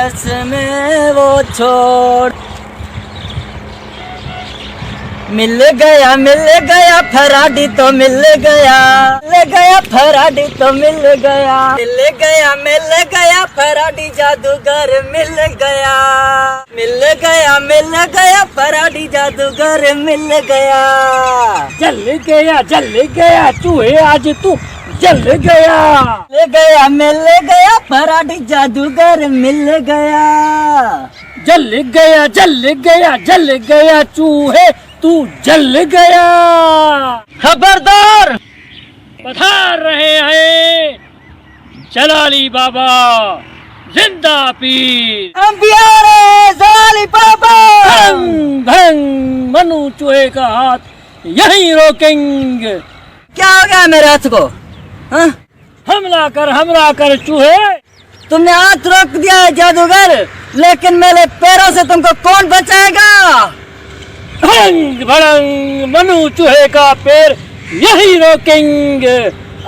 बस में वो छोड़। मिल गया फराडी तो मिल गया फराडी तो मिल गया फराडी जादूगर मिल गया फराडी जादूगर मिल गया। जल गया चूहे आज तू जल गया। मिल गया फराडी जादूगर मिल गया। जल गया चूहे तू जल गया। खबरदार, पधार रहे हैं जलाली बाबा जिंदा पीर। जलाली बाबा। भंग भंग मनु चूहे का हाथ यहीं रोकेंगे। क्या हो गया मेरे हाथ को? हाँ? हमला कर चूहे। तुमने हाथ रोक दिया है जादूगर, लेकिन मेरे पैरों से तुमको कौन बचाएगा? भंग भड़ंग मनु चूहे का पैर यही रोकेंगे।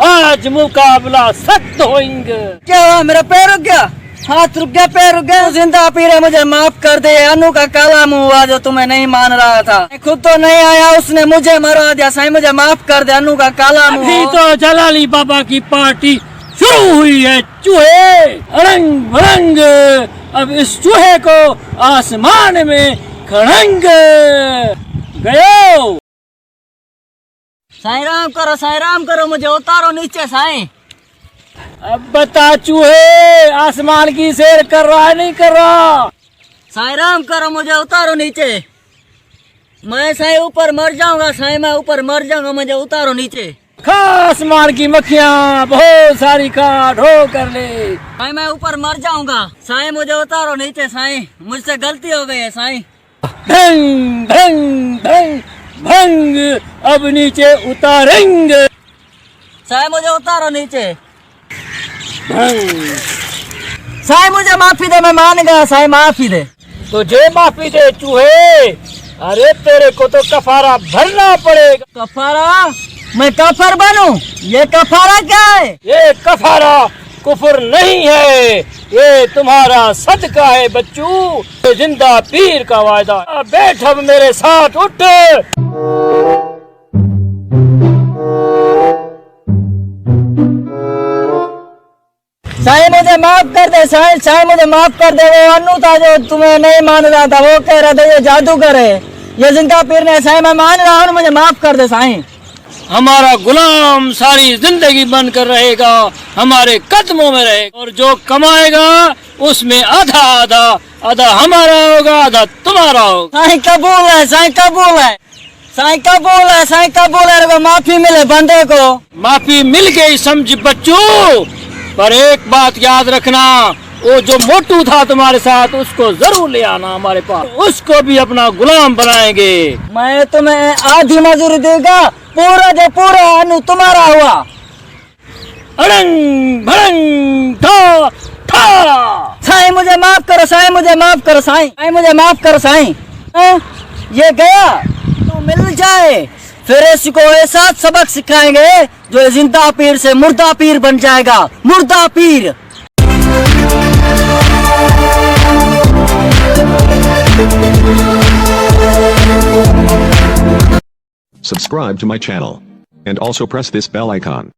आज मुकाबला सख्त होएंगे। क्या हुआ? मेरा पैर रुक गया, हाथ रुक गया, पैर रुक गया। जिंदा पीर है, मुझे माफ कर दे। अनु का काला मुंह हुआ जो तुम्हें नहीं मान रहा था। खुद तो नहीं आया, उसने मुझे मरवा दिया। साईं मुझे माफ कर दे, अनु का काला मुंह। अभी तो जलाली बाबा की पार्टी शुरू हुई है। चूहे रंग भरंग अब इस चूहे को आसमान में खड़ंग गयो। साईं राम करो, मुझे उतारो नीचे साईं। अब बता चूहे आसमान की सैर कर रहा है नहीं कर रहा? साईं राम करो, मुझे उतारो नीचे। मैं साईं ऊपर मर जाऊंगा, साईं मैं ऊपर मर जाऊंगा, मुझे उतारो नीचे। खा आसमान की मक्खियाँ बहुत सारी खा, ढो कर ले। साईं मैं ऊपर मर जाऊंगा, साईं मुझे उतारो नीचे। साईं मुझसे गलती हो गई है साईं। भंग भंग भंग भंग अब नीचे उतारेंगे। साईं मुझे उतारो नीचे। भंग साईं मुझे माफी दे, मैं मान गया। साईं माफी दे। तुझे माफी दे चूहे? अरे तेरे को तो कफारा भरना पड़ेगा। कफारा? मैं कफर बनूं? ये कफारा क्या है? ये कफारा कुफर नहीं है, ये तुम्हारा सदका है बच्चू। ये जिंदा पीर का वायदा। बैठ अब मेरे साथ, उठ। साईं मुझे माफ कर दे। साईं मुझे माफ कर दे। वो अनु था जो तुम्हें नहीं मान रहा था, वो कह रहा था ये जादूगर है, ये जिंदा पीर ने। साईं मैं मान रहा हूँ, मुझे माफ कर दे साईं। हमारा गुलाम सारी जिंदगी बनकर रहेगा, हमारे कदमों में रहेगा, और जो कमाएगा उसमें आधा हमारा होगा, आधा तुम्हारा होगा। साईं कबूल है, साईं कबूल है, साईं कबूल है, साईं कबूल है। माफी मिले बंदे को। माफी मिल गई समझ बच्चू, पर एक बात याद रखना, वो जो मोटू था तुम्हारे साथ उसको जरूर ले आना हमारे पास, उसको भी अपना गुलाम बनाएंगे। मैं तुम्हें आधी मजूरी दूंगा, पूरा जो पूरा अनु तुम्हारा हुआ। अड़ंग भड़ंग ठा ठा। साईं मुझे माफ करो, साईं मुझे माफ करो, साईं मुझे माफ करो साईं। ये गया तो मिल जाए, फिर इसको ऐसा सबक सिखाएंगे जो जिंदा पीर से मुर्दा पीर बन जाएगा। मुर्दा पीर। Subscribe to my channel and also press this bell icon.